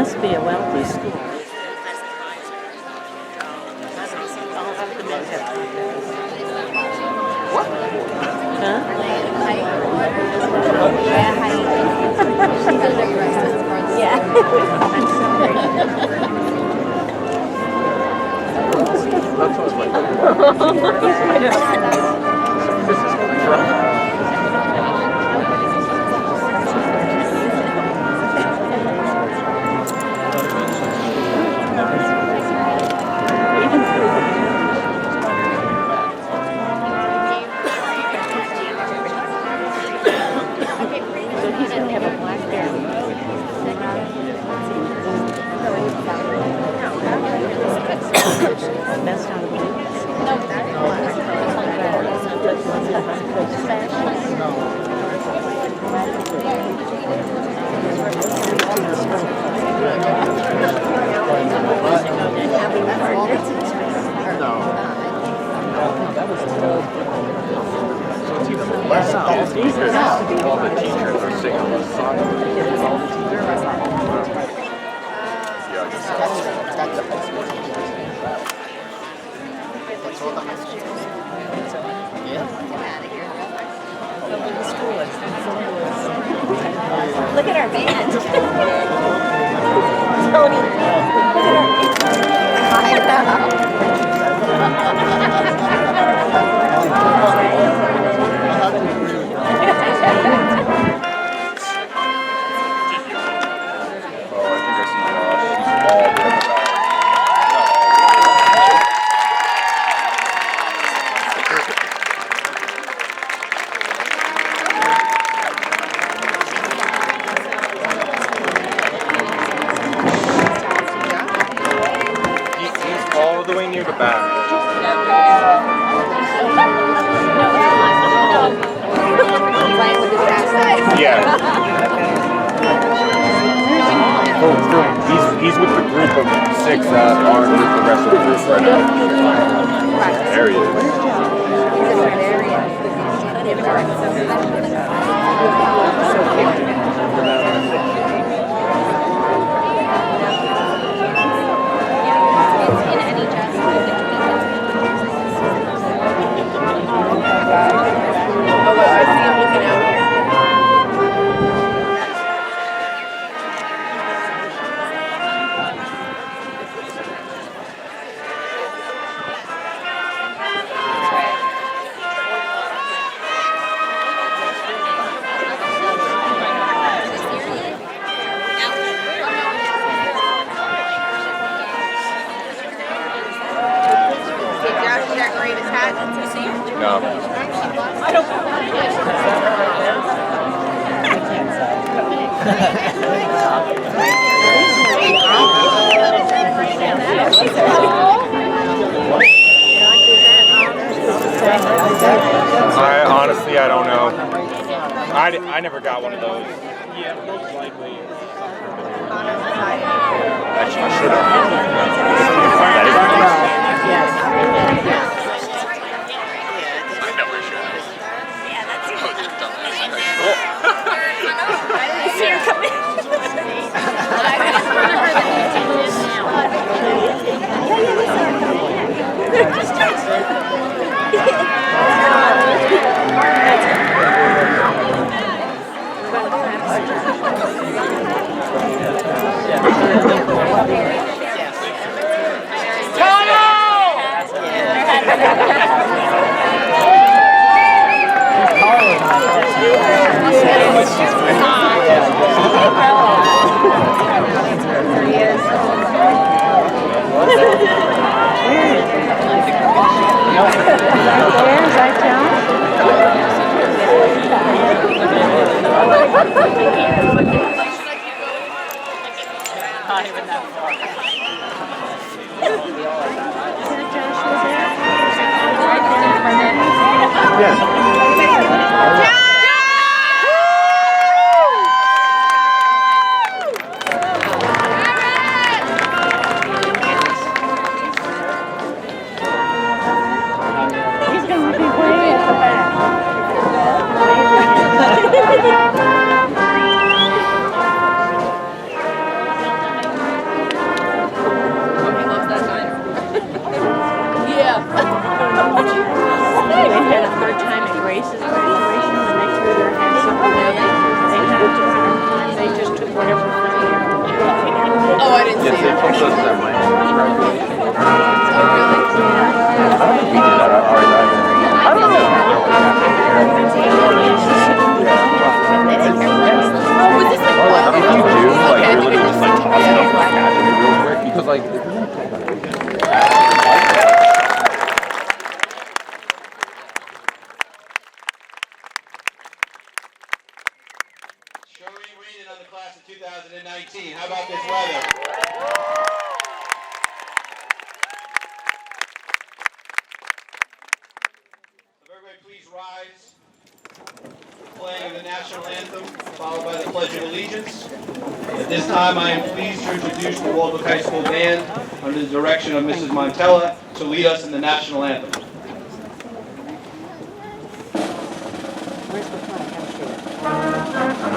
must be a wealthy school. Huh? That's what So he's going to have a blackberry. Best out of blue. all the teachers are singing the song. Look at our band. Tony. I He's all the way near the back. Yeah. He's with the group of 6 that aren't with the rest of the group right now. There he is. No. I don't Honestly, I don't know. I never got one of those. Yeah, most likely. Actually, I should have. Not even that far. He's going to be way at the back. Sure ain't raining on the class of 2019. How about this weather? So everybody please rise. Playing of the national anthem, followed by the Pledge of Allegiance. At this time, I am pleased to introduce the Waldwick High School Band under the direction of Mrs. Montella to lead us in the national anthem. Where's the flag? I don't see it.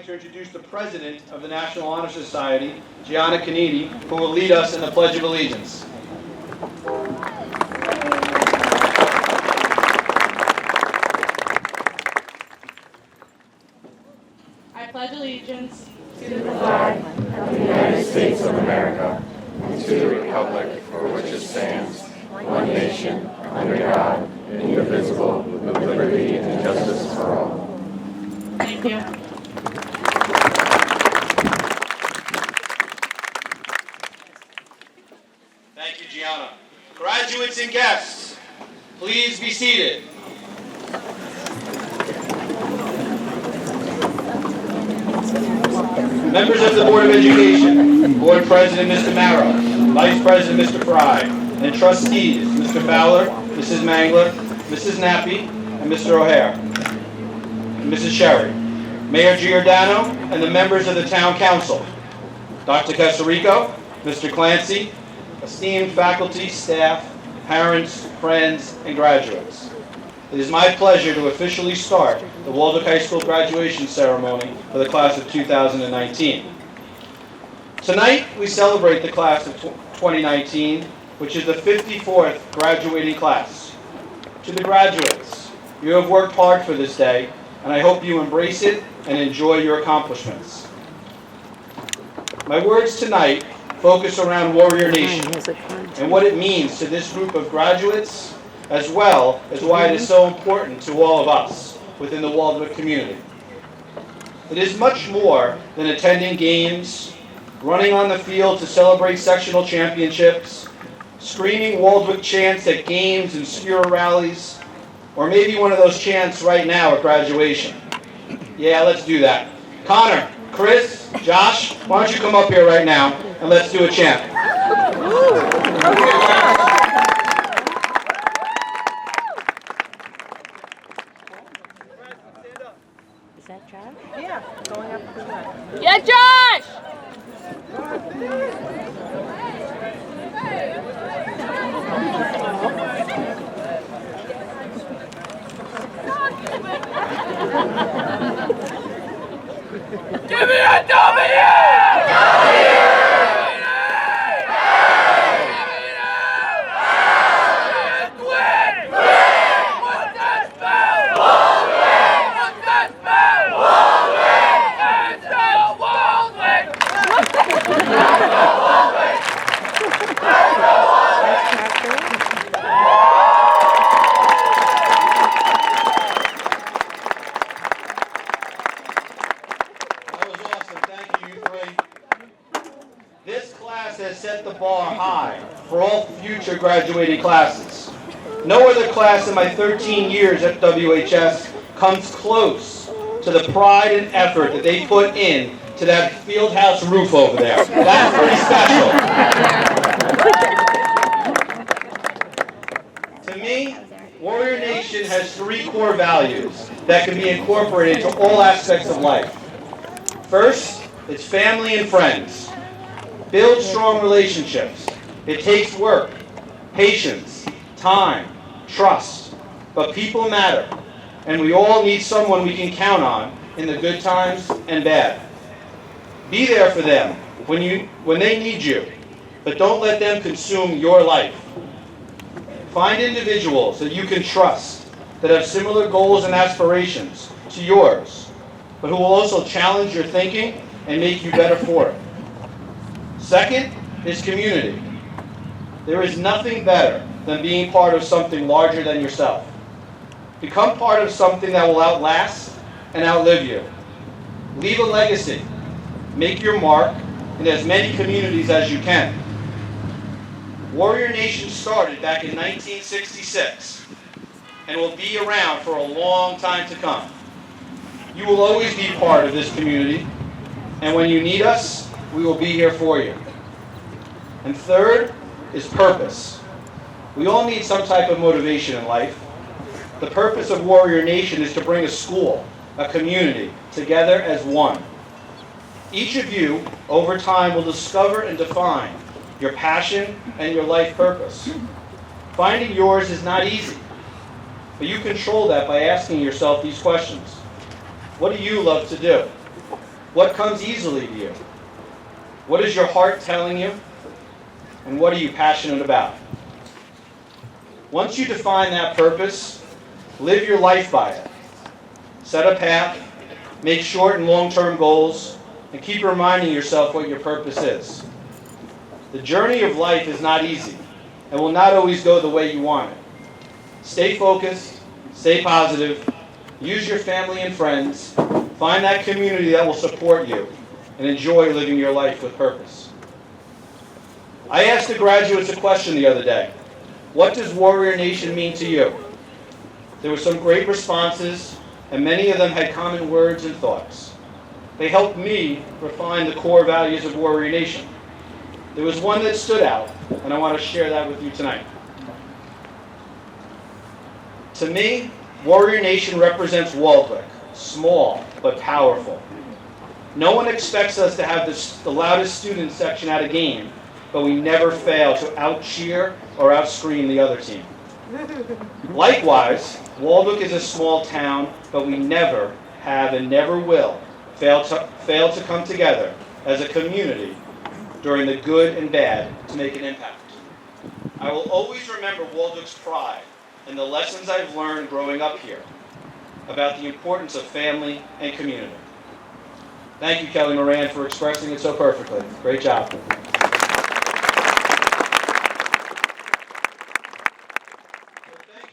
Introduce the President of the National Honor Society, Gianna Canidi, who will lead us in the Pledge of Allegiance. I pledge allegiance to the flag of the United States of America and to the republic for which it stands, one nation, under God, indivisible, with liberty and justice for all. Thank you. Thank you, Gianna. Graduates and guests, please be seated. Members of the Board of Education, Board President Mr. Marrow, Vice President Mr. Fry, and trustees Mr. Fowler, Mrs. Mangler, Mrs. Nappy, and Mr. O'Hare, and Mrs. Sherry, Mayor Giordano, and the members of the Town Council, Dr. Casarico, Mr. Clancy, esteemed faculty, staff, parents, friends, and graduates. It is my pleasure to officially start the Waldwick High School graduation ceremony for the class of 2019. Tonight, we celebrate the class of 2019, which is the 54th graduating class. To the graduates, you have worked hard for this day, and I hope you embrace it and enjoy your accomplishments. My words tonight focus around Warrior Nation and what it means to this group of graduates, as well as why it is so important to all of us within the Waldwick community. It is much more than attending games, running on the field to celebrate sectional championships, screaming Waldwick chants at games and Skura rallies, or maybe one of those chants right now at graduation. Yeah, let's do that. Connor, Chris, Josh, why don't you come up here right now and let's do a chant. Is that Josh? Yeah, going up the way. Yeah, Josh! Give me a W! Has set the bar high for all future graduating classes. No other class in my 13 years at WHS comes close to the pride and effort that they put in to that field house roof over there. That's pretty special. To me, Warrior Nation has 3 core values that can be incorporated into all aspects of life. First, it's family and friends. Build strong relationships. It takes work, patience, time, trust, but people matter, and we all need someone we can count on in the good times and bad. Be there for them when they need you, but don't let them consume your life. Find individuals that you can trust, that have similar goals and aspirations to yours, but who will also challenge your thinking and make you better for it. Second is community. There is nothing better than being part of something larger than yourself. Become part of something that will outlast and outlive you. Leave a legacy. Make your mark in as many communities as you can. Warrior Nation started back in 1966 and will be around for a long time to come. You will always be part of this community, and when you need us, we will be here for you. And third is purpose. We all need some type of motivation in life. The purpose of Warrior Nation is to bring a school, a community, together as one. Each of you, over time, will discover and define your passion and your life purpose. Finding yours is not easy, but you control that by asking yourself these questions. What do you love to do? What comes easily to you? What is your heart telling you? And what are you passionate about? Once you define that purpose, live your life by it. Set a path, make short and long-term goals, and keep reminding yourself what your purpose is. The journey of life is not easy and will not always go the way you want it. Stay focused, stay positive, use your family and friends, find that community that will support you, and enjoy living your life with purpose. I asked the graduates a question the other day. What does Warrior Nation mean to you? There were some great responses, and many of them had common words and thoughts. They helped me refine the core values of Warrior Nation. There was one that stood out, and I want to share that with you tonight. To me, Warrior Nation represents Waldwick, small but powerful. No one expects us to have the loudest student section at a game, but we never fail to out-cheer or out-scream the other team. Likewise, Waldwick is a small town, but we never have and never will fail to come together as a community during the good and bad to make an impact. I will always remember Waldwick's pride and the lessons I've learned growing up here about the importance of family and community. Thank you, Kelly Moran, for expressing it so perfectly. Great job. Thank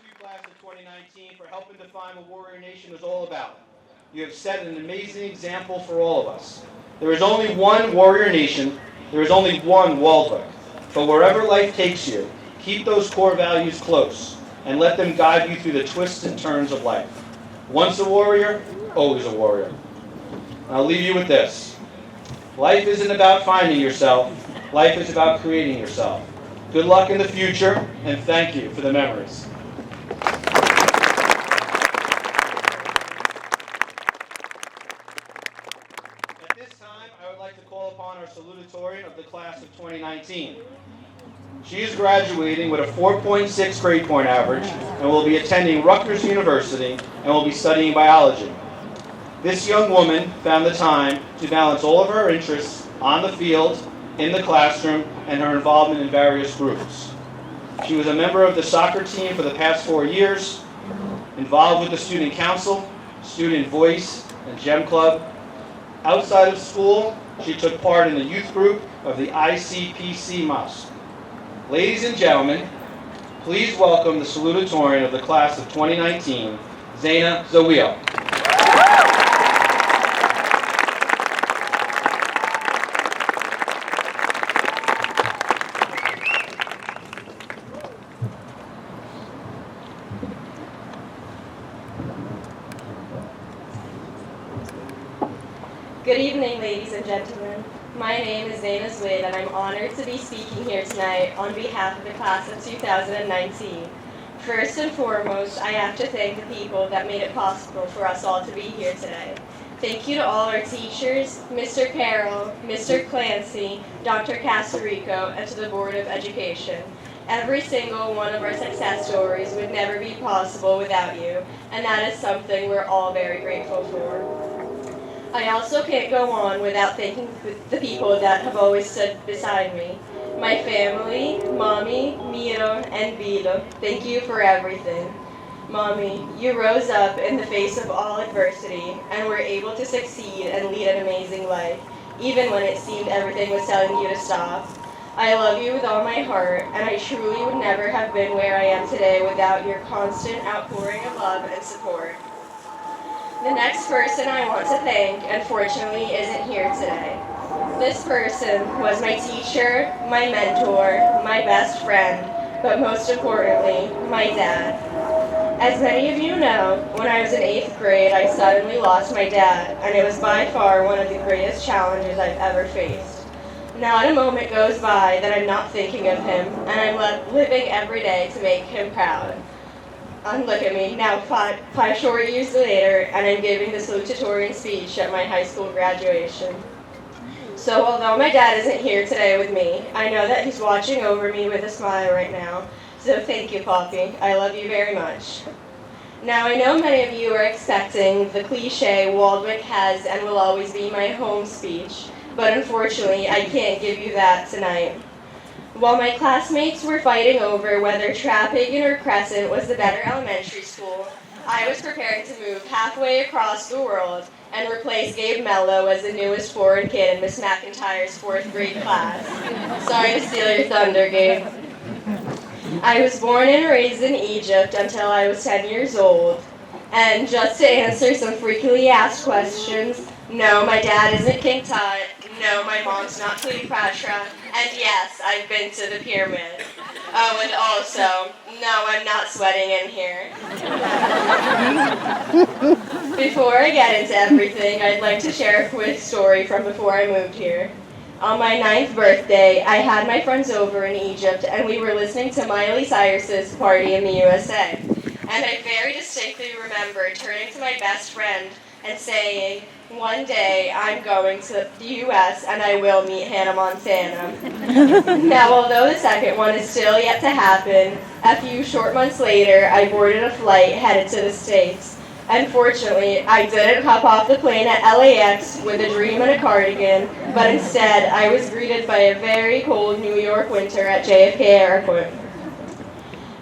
you, class of 2019, for helping define what Warrior Nation is all about. You have set an amazing example for all of us. There is only one Warrior Nation. There is only one Waldwick. But wherever life takes you, keep those core values close and let them guide you through the twists and turns of life. Once a warrior, always a warrior. And I'll leave you with this. Life isn't about finding yourself. Life is about creating yourself. Good luck in the future, and thank you for the memories. At this time, I would like to call upon our salutatorian of the class of 2019. She is graduating with a 4.6 grade point average and will be attending Rutgers University and will be studying biology. This young woman found the time to balance all of her interests on the field, in the classroom, and her involvement in various groups. She was a member of the soccer team for the past 4 years, involved with the student council, student voice, and gem club. Outside of school, she took part in the youth group of the ICPC Mosque. Ladies and gentlemen, please welcome the salutatorian of the class of 2019, Zaina Zawil. Good evening, ladies and gentlemen. My name is Dana Zwid, and I'm honored to be speaking here tonight on behalf of the class of 2019. First and foremost, I have to thank the people that made it possible for us all to be here today. Thank you to all our teachers, Mr. Carroll, Mr. Clancy, Dr. Casarico, and to the Board of Education. Every single one of our success stories would never be possible without you, and that is something we're all very grateful for. I also can't go on without thanking the people that have always stood beside me. My family, Mommy, Miro, and Vito, thank you for everything. Mommy, you rose up in the face of all adversity and were able to succeed and lead an amazing life, even when it seemed everything was telling you to stop. I love you with all my heart, and I truly would never have been where I am today without your constant outpouring of love and support. The next person I want to thank, unfortunately, isn't here today. This person was my teacher, my mentor, my best friend, but most importantly, my dad. As many of you know, when I was in 8th grade, I suddenly lost my dad, and it was by far one of the greatest challenges I've ever faced. Not a moment goes by that I'm not thinking of him, and I'm living every day to make him proud. And look at me, now five short years later, and I'm giving the salutatorian speech at my high school graduation. So although my dad isn't here today with me, I know that he's watching over me with a smile right now. So thank you, Poppy. I love you very much. Now I know many of you are expecting the cliche Waldwick has and will always be my home speech, but unfortunately I can't give you that tonight. While my classmates were fighting over whether Trapphagen or Crescent was the better elementary school, I was preparing to move halfway across the world and replace Gabe Mello as the newest foreign kid in Miss McIntyre's 4th grade class. Sorry to steal your thunder, Gabe. I was born and raised in Egypt until I was 10 years old. And just to answer some frequently asked questions, no, my dad isn't King Tut. No, my mom's not Cleopatra. And yes, I've been to the pyramid. Oh, and also, no, I'm not sweating in here. Before I get into everything, I'd like to share a quick story from before I moved here. On my 9th birthday, I had my friends over in Egypt, and we were listening to Miley Cyrus's Party in the USA. And I very distinctly remember turning to my best friend and saying, one day I'm going to the U.S. and I will meet Hannah Montana. Now, although the second one is still yet to happen, a few short months later I boarded a flight headed to the States. Unfortunately, I didn't hop off the plane at LAX with a dream and a cardigan, but instead I was greeted by a very cold New York winter at JFK Airport.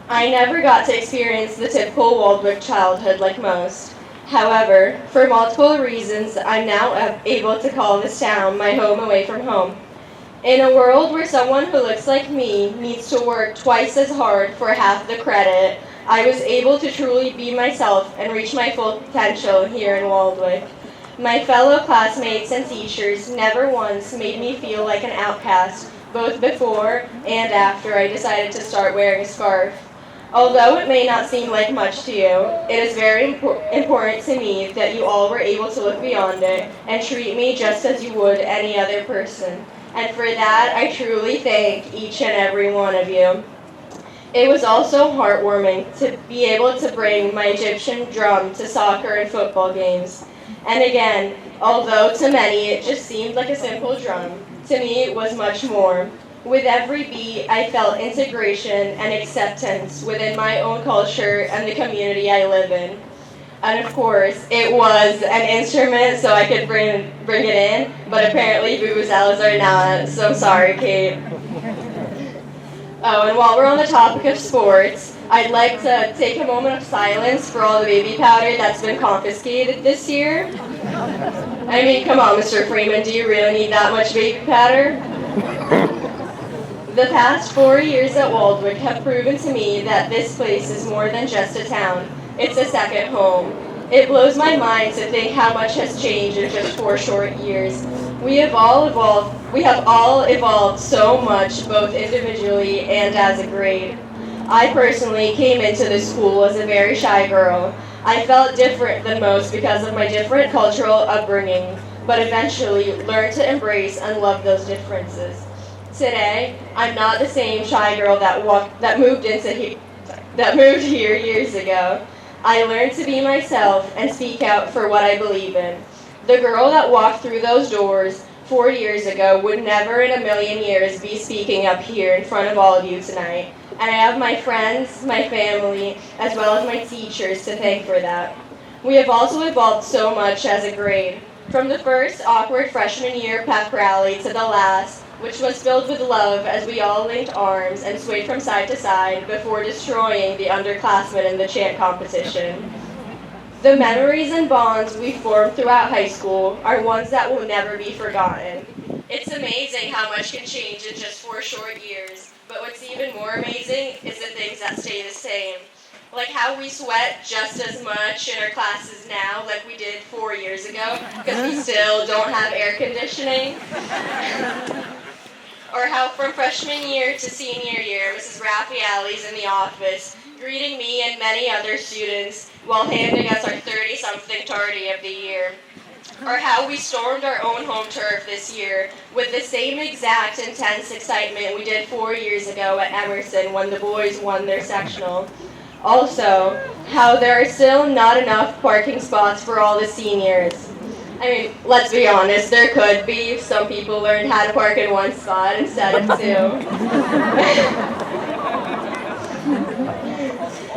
I never got to experience the typical Waldwick childhood like most. However, for multiple reasons, I'm now able to call this town my home away from home. In a world where someone who looks like me needs to work twice as hard for half the credit, I was able to truly be myself and reach my full potential here in Waldwick. My fellow classmates and teachers never once made me feel like an outcast, both before and after I decided to start wearing a scarf. Although it may not seem like much to you, it is very important to me that you all were able to look beyond it and treat me just as you would any other person. And for that, I truly thank each and every one of you. It was also heartwarming to be able to bring my Egyptian drum to soccer and football games. And again, although to many it just seemed like a simple drum, to me it was much more. With every beat, I felt integration and acceptance within my own culture and the community I live in. And of course, it was an instrument so I could bring it in, but apparently vuvuzelas are not, so sorry, Kate. Oh, and while we're on the topic of sports, I'd like to take a moment of silence for all the baby powder that's been confiscated this year. I mean, come on, Mr. Freeman, do you really need that much baby powder? The past 4 years at Waldwick have proven to me that this place is more than just a town. It's a second home. It blows my mind to think how much has changed in just 4 short years. We have all evolved so much, both individually and as a grade. I personally came into this school as a very shy girl. I felt different than most because of my different cultural upbringing, but eventually learned to embrace and love those differences. Today, I'm not the same shy girl that moved here years ago. I learned to be myself and speak out for what I believe in. The girl that walked through those doors 4 years ago would never in a million years be speaking up here in front of all of you tonight. And I have my friends, my family, as well as my teachers to thank for that. We have also evolved so much as a grade. From the first awkward freshman year pep rally to the last, which was filled with love as we all linked arms and swayed from side to side before destroying the underclassmen in the chant competition. The memories and bonds we formed throughout high school are ones that will never be forgotten. It's amazing how much can change in just 4 short years, but what's even more amazing is the things that stay the same. Like how we sweat just as much in our classes now like we did 4 years ago because we still don't have air conditioning. Or how from freshman year to senior year, Mrs. Raffaelli's in the office, greeting me and many other students while handing us our 30-something tardy of the year. Or how we stormed our own home turf this year with the same exact intense excitement we did 4 years ago at Emerson when the boys won their sectional. Also, how there are still not enough parking spots for all the seniors. I mean, let's be honest, there could be if some people learned how to park in one spot instead of 2.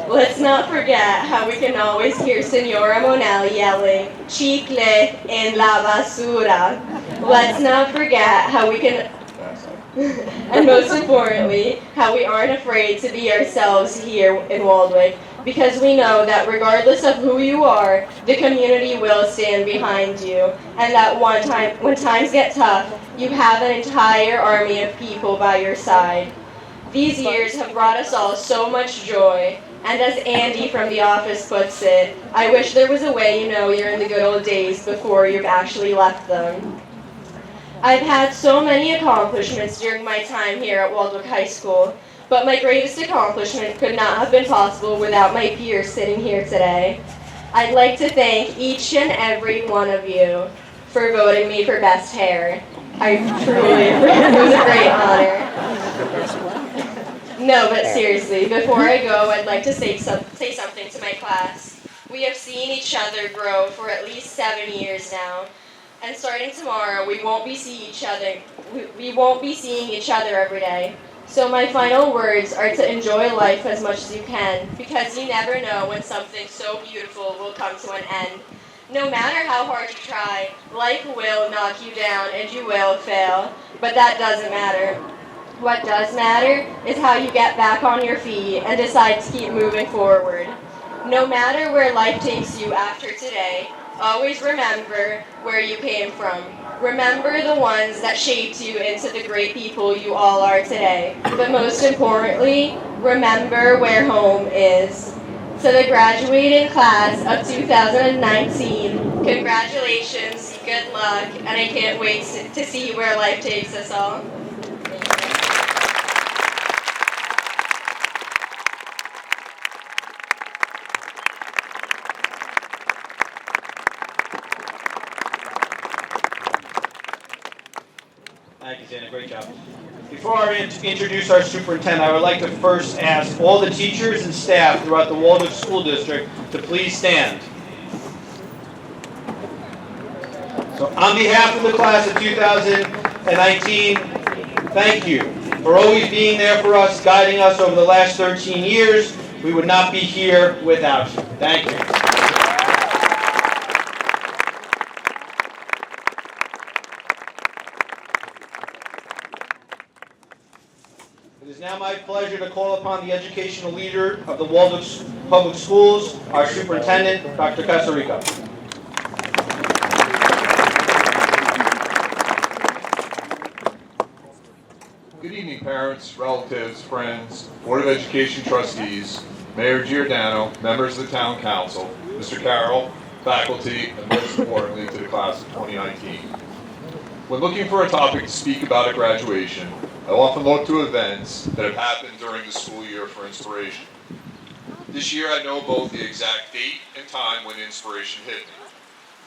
Let's not forget how we can always hear Senora Monelli yelling, "Chicle en la basura." Let's not forget how we can, and most importantly, how we aren't afraid to be ourselves here in Waldwick, because we know that regardless of who you are, the community will stand behind you, and that when times get tough, you have an entire army of people by your side. These years have brought us all so much joy, and as Andy from The Office puts it, I wish there was a way you know you're in the good old days before you've actually left them. I've had so many accomplishments during my time here at Waldwick High School, but my greatest accomplishment could not have been possible without my peers sitting here today. I'd like to thank each and every one of you for voting me for best hair. I truly, it was a great honor. No, but seriously, before I go, I'd like to say something to my class. We have seen each other grow for at least 7 years now. And starting tomorrow, we won't be seeing each other every day. So my final words are to enjoy life as much as you can, because you never know when something so beautiful will come to an end. No matter how hard you try, life will knock you down and you will fail, but that doesn't matter. What does matter is how you get back on your feet and decide to keep moving forward. No matter where life takes you after today, always remember where you came from. Remember the ones that shaped you into the great people you all are today. But most importantly, remember where home is. To the graduating class of 2019, congratulations, good luck, and I can't wait to see where life takes us all. Thank you, Zana. Great job. Before I introduce our superintendent, I would like to first ask all the teachers and staff throughout the Waldwick School District to please stand. So on behalf of the class of 2019, thank you for always being there for us, guiding us over the last 13 years. We would not be here without you. Thank you. It is now my pleasure to call upon the educational leader of the Waldwick Public Schools, our superintendent, Dr. Casarico. Good evening, parents, relatives, friends, Board of Education trustees, Mayor Giordano, members of the Town Council, Mr. Carroll, faculty, and most importantly to the class of 2019. When looking for a topic to speak about at graduation, I often look to events that have happened during the school year for inspiration. This year I know both the exact date and time when inspiration hit me.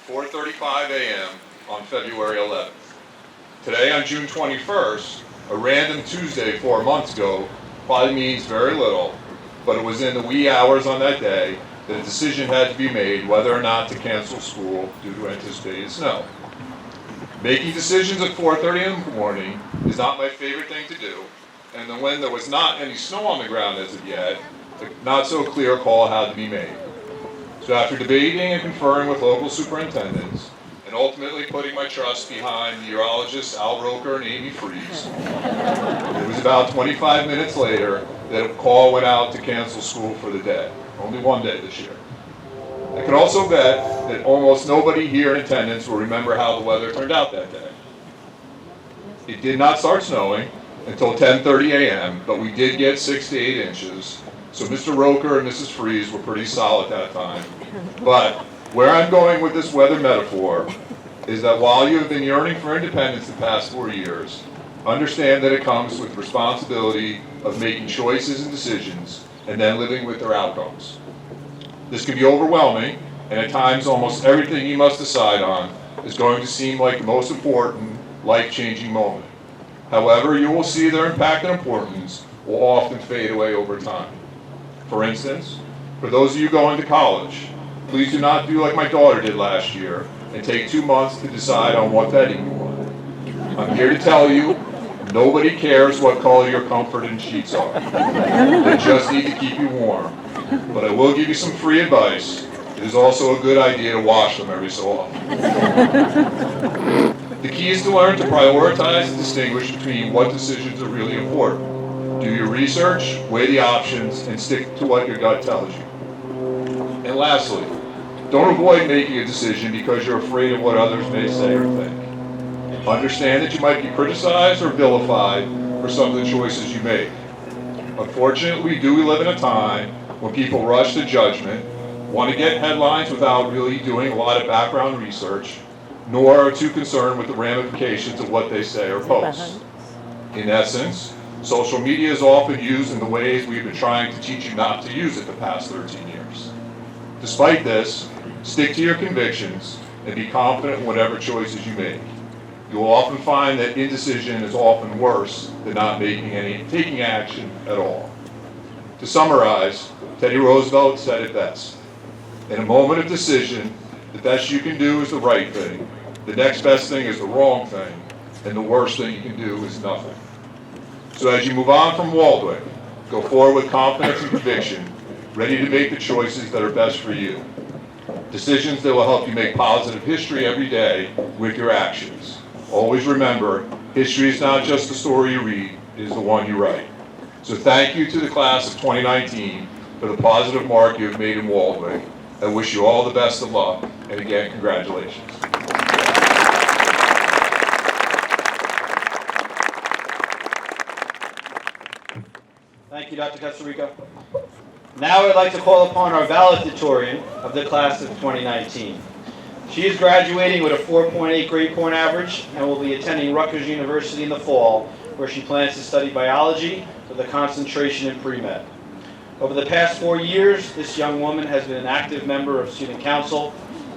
4:35 a.m., on February 11th. Today, on June 21st, a random Tuesday 4 months ago, probably means very little, but it was in the wee hours on that day that a decision had to be made whether or not to cancel school due to anticipated snow. Making decisions at 4:30 in the morning is not my favorite thing to do, and then when there was not any snow on the ground as of yet, a not so clear call had to be made. So after debating and conferring with local superintendents, and ultimately putting my trust behind meteorologists Al Roker and Amy Freeze, it was about 25 minutes later that a call went out to cancel school for the day. Only one day this year. I can also bet that almost nobody here in attendance will remember how the weather turned out that day. It did not start snowing until 10:30 a.m., but we did get 6 to 8 inches, so Mr. Roker and Mrs. Freeze were pretty solid that time. But where I'm going with this weather metaphor is that while you have been yearning for independence the past 4 years, understand that it comes with the responsibility of making choices and decisions and then living with their outcomes. This can be overwhelming, and at times almost everything you must decide on is going to seem like the most important, life-changing moment. However, you will see their impact and importance will often fade away over time. For instance, for those of you going to college, please do not do like my daughter did last year and take 2 months to decide on what bedding you want. I'm here to tell you, nobody cares what color your comfort and sheets are. They just need to keep you warm. But I will give you some free advice. It is also a good idea to wash them every so often. The key is to learn to prioritize and distinguish between what decisions are really important. Do your research, weigh the options, and stick to what your gut tells you. And lastly, don't avoid making a decision because you're afraid of what others may say or think. Understand that you might be criticized or vilified for some of the choices you make. Unfortunately, we do live in a time when people rush to judgment, want to get headlines without really doing a lot of background research, nor are too concerned with the ramifications of what they say or post. In essence, social media is often used in the ways we've been trying to teach you not to use it the past 13 years. Despite this, stick to your convictions and be confident in whatever choices you make. You will often find that indecision is often worse than not taking action at all. To summarize, Teddy Roosevelt said it best. In a moment of decision, the best you can do is the right thing, the next best thing is the wrong thing, and the worst thing you can do is nothing. So as you move on from Waldwick, go forward with confidence and conviction, ready to make the choices that are best for you. Decisions that will help you make positive history every day with your actions. Always remember, history is not just the story you read, it is the one you write. So thank you to the class of 2019 for the positive mark you have made in Waldwick. I wish you all the best of luck, and again, congratulations. Thank you, Dr. Castorico. Now I'd like to call upon our valedictorian of the class of 2019. She is graduating with a 4.8 grade point average and will be attending Rutgers University in the fall, where she plans to study biology with a concentration in pre-med. Over the past 4 years, this young woman has been an active member of Student Council,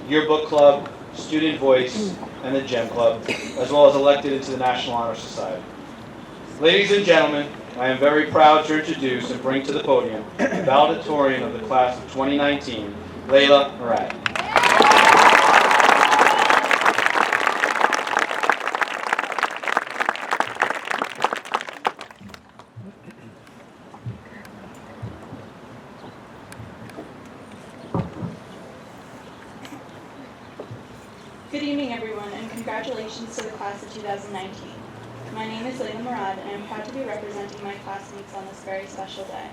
Yearbook Club, Student Voice, and the Gem Club, as well as elected into the National Honor Society. Ladies and gentlemen, I am very proud to introduce and bring to the podium the valedictorian of the class of 2019, Layla Murad. Good evening, everyone, and congratulations to the class of 2019. My name is Layla Murad, and I am proud to be representing my classmates on this very special day.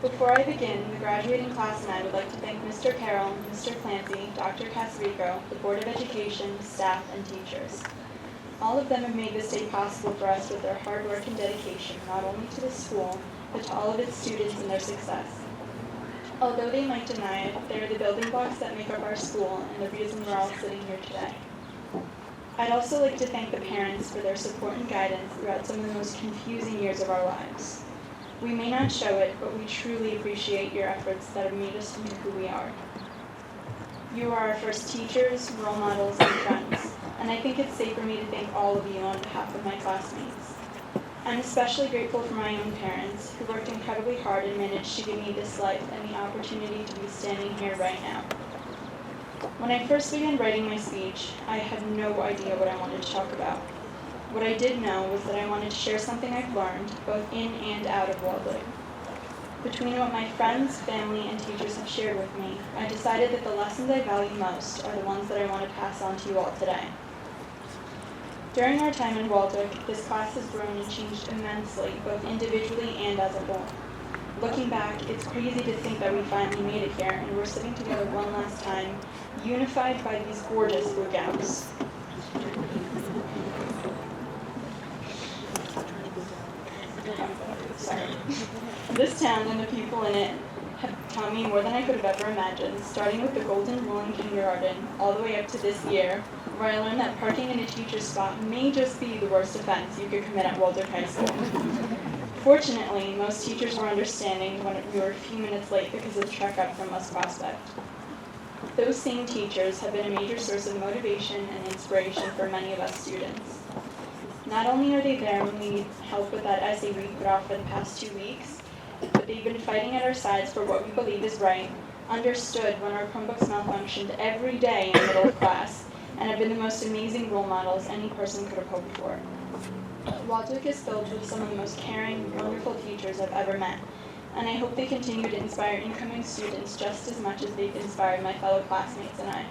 Before I begin, the graduating class and I would like to thank Mr. Carroll, Mr. Clancy, Dr. Casarico, the Board of Education, staff, and teachers. All of them have made this day possible for us with their hard work and dedication, not only to the school, but to all of its students and their success. Although they might deny it, they are the building blocks that make up our school and the reason we're all sitting here today. I'd also like to thank the parents for their support and guidance throughout some of the most confusing years of our lives. We may not show it, but we truly appreciate your efforts that have made us into who we are. You are our first teachers, role models, and friends, and I think it's safe for me to thank all of you on behalf of my classmates. I'm especially grateful for my own parents, who worked incredibly hard and managed to give me this life and the opportunity to be standing here right now. When I first began writing my speech, I had no idea what I wanted to talk about. What I did know was that I wanted to share something I've learned, both in and out of Waldwick. Between what my friends, family, and teachers have shared with me, I decided that the lessons I value most are the ones that I want to pass on to you all today. During our time in Waldwick, this class has grown and changed immensely, both individually and as a whole. Looking back, it's crazy to think that we finally made it here and we're sitting together one last time, unified by these gorgeous blue gowns. Sorry. This town and the people in it have taught me more than I could have ever imagined, starting with the golden rule in kindergarten, all the way up to this year, where I learned that parking in a teacher's spot may just be the worst offense you could commit at Waldwick High School. Fortunately, most teachers were understanding when we were a few minutes late because of the trek up from West Prospect. Those same teachers have been a major source of motivation and inspiration for many of us students. Not only are they there when we need help with that essay we put off for the past 2 weeks, but they've been fighting at our sides for what we believe is right, understood when our Chromebooks malfunctioned every day in the middle of class, and have been the most amazing role models any person could have hoped for. Waldwick is filled with some of the most caring, wonderful teachers I've ever met, and I hope they continue to inspire incoming students just as much as they've inspired my fellow classmates and I.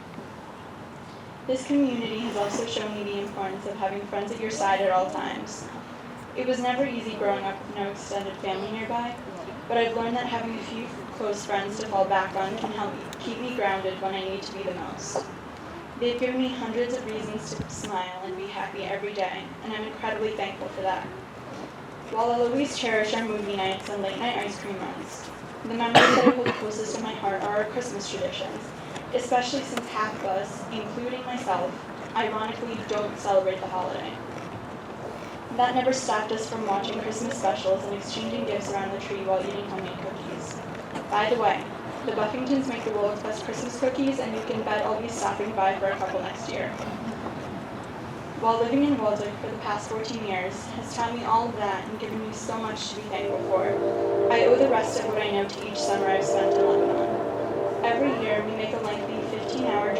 This community has also shown me the importance of having friends at your side at all times. It was never easy growing up with no extended family nearby, but I've learned that having a few close friends to fall back on can help keep me grounded when I need to be the most. They've given me hundreds of reasons to smile and be happy every day, and I'm incredibly thankful for that. While I'll always cherish our movie nights and late night ice cream runs, the memories that I hold closest to my heart are our Christmas traditions, especially since half of us, including myself, ironically don't celebrate the holiday. That never stopped us from watching Christmas specials and exchanging gifts around the tree while eating homemade cookies. By the way, the Buffingtons make the world's best Christmas cookies, and you can bet I'll be stopping by for a couple next year. While living in Waldwick for the past 14 years has taught me all of that and given me so much to be thankful for, I owe the rest of what I know to each summer I've spent in Lebanon. Every year, we make a lengthy 15-hour